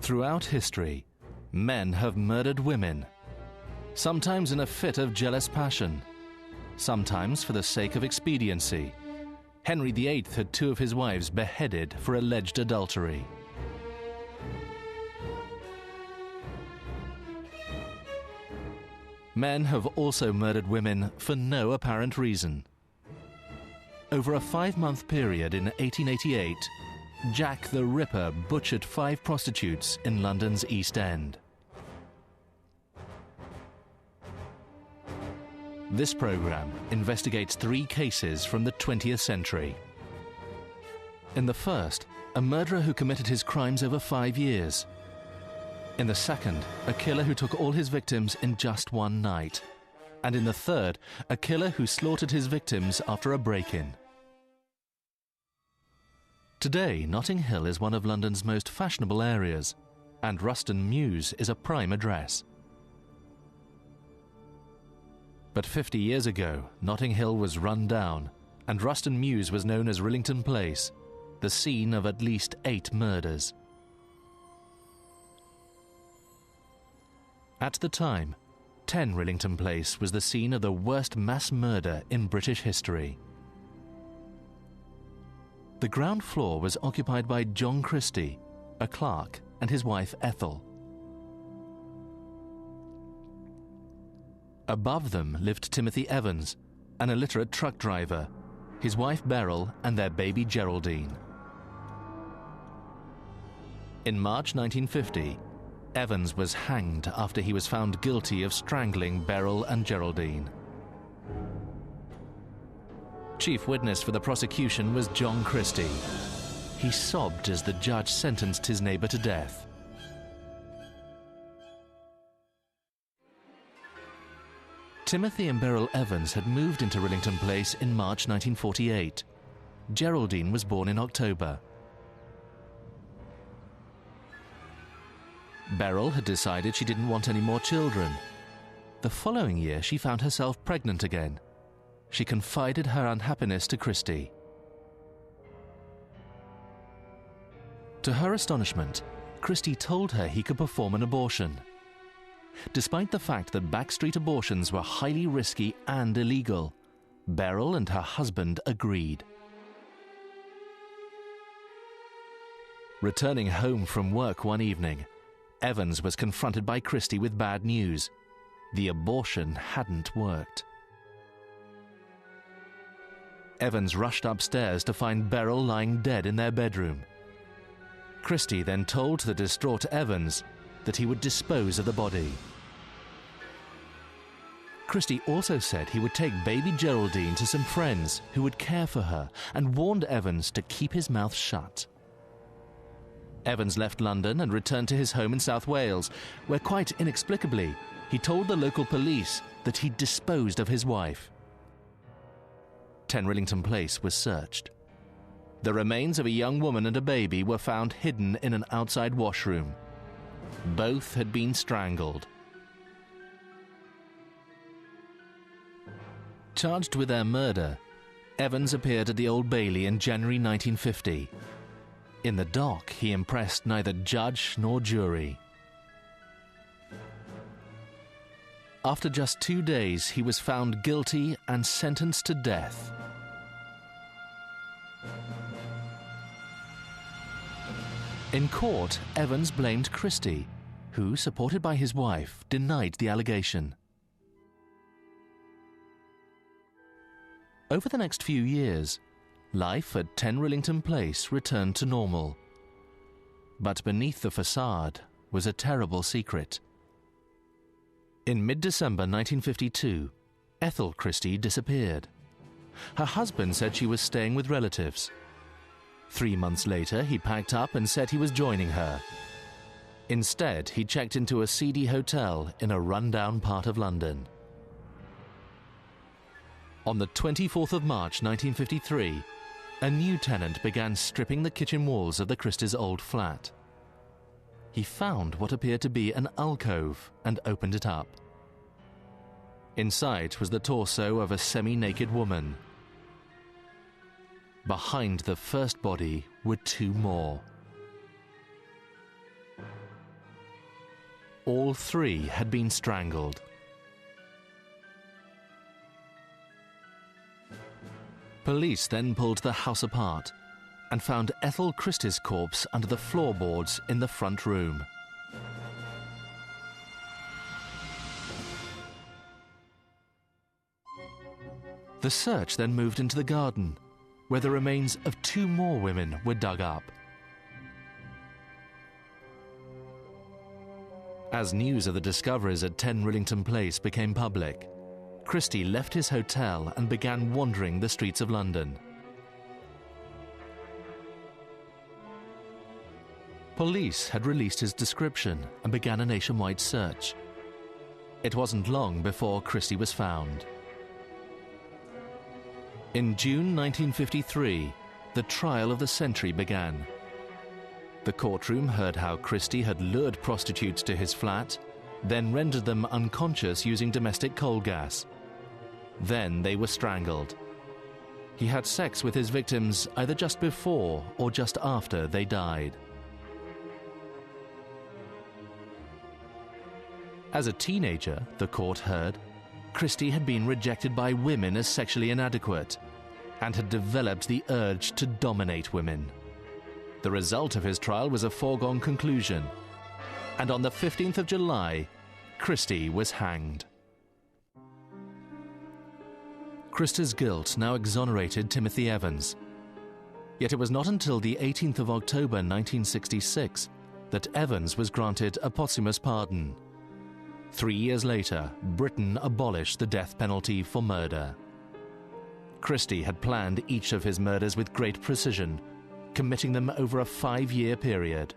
Throughout history, men have murdered women, sometimes in a fit of jealous passion, sometimes for the sake of expediency. Henry VIII had two of his wives beheaded for alleged adultery. Men have also murdered women for no apparent reason. Over a 5-month period in 1888, Jack the Ripper butchered 5 prostitutes in London's East End. This program investigates 3 cases from the 20th century. In the first, a murderer who committed his crimes over 5 years. In the second, a killer who took all his victims in just one night. And in the third, a killer who slaughtered his victims after a break-in. Today, Notting Hill is one of London's most fashionable areas, and Ruston Mews is a prime address. But 50 years ago, Notting Hill was run down, and Ruston Mews was known as Rillington Place, the scene of at least 8 murders. At the time, 10 Rillington Place was the scene of the worst mass murder in British history. The ground floor was occupied by John Christie, a clerk, and his wife Ethel. Above them lived Timothy Evans, an illiterate truck driver, his wife Beryl, and their baby Geraldine. In March 1950, Evans was hanged after he was found guilty of strangling Beryl and Geraldine. Chief witness for the prosecution was John Christie. He sobbed as the judge sentenced his neighbor to death. Timothy and Beryl Evans had moved into Rillington Place in March 1948. Geraldine was born in October. Beryl had decided she didn't want any more children. The following year, she found herself pregnant again. She confided her unhappiness to Christie. To her astonishment, Christie told her he could perform an abortion. Despite the fact that backstreet abortions were highly risky and illegal, Beryl and her husband agreed. Returning home from work one evening, Evans was confronted by Christie with bad news. The abortion hadn't worked. Evans rushed upstairs to find Beryl lying dead in their bedroom. Christie then told the distraught Evans that he would dispose of the body. Christie also said he would take baby Geraldine to some friends who would care for her, and warned Evans to keep his mouth shut. Evans left London and returned to his home in South Wales, where quite inexplicably he told the local police that he'd disposed of his wife. 10 Rillington Place was searched. The remains of a young woman and a baby were found hidden in an outside washroom. Both had been strangled. Charged with their murder, Evans appeared at the Old Bailey in January 1950. In the dock, he impressed neither judge nor jury. After just 2 days, he was found guilty and sentenced to death. In court, Evans blamed Christie, who, supported by his wife, denied the allegation. Over the next few years, life at 10 Rillington Place returned to normal. But beneath the facade was a terrible secret. In mid-December 1952, Ethel Christie disappeared. Her husband said she was staying with relatives. 3 months later, he packed up and said he was joining her. Instead, he checked into a seedy hotel in a rundown part of London. On the 24th of March 1953, a new tenant began stripping the kitchen walls of the Christies' old flat. He found what appeared to be an alcove and opened it up. Inside was the torso of a semi-naked woman. Behind the first body were 2 more. all three had been strangled. Police then pulled the house apart and found Ethel Christie's corpse under the floorboards in the front room. The search then moved into the garden, where the remains of two more women were dug up. As news of the discoveries at 10 Rillington Place became public, Christie left his hotel and began wandering the streets of London. Police had released his description and began a nationwide search. It wasn't long before Christie was found. In June 1953, the trial of the century began. The courtroom heard how Christie had lured prostitutes to his flat, then rendered them unconscious using domestic coal gas. Then they were strangled. He had sex with his victims either just before or just after they died. As a teenager, the court heard, Christie had been rejected by women as sexually inadequate and had developed the urge to dominate women. The result of his trial was a foregone conclusion, and on the 15th of July, Christie was hanged. Christie's guilt now exonerated Timothy Evans. Yet it was not until the 18th of October 1966 that Evans was granted a posthumous pardon. 3 years later, Britain abolished the death penalty for murder. Christie had planned each of his murders with great precision, committing them over a 5-year period.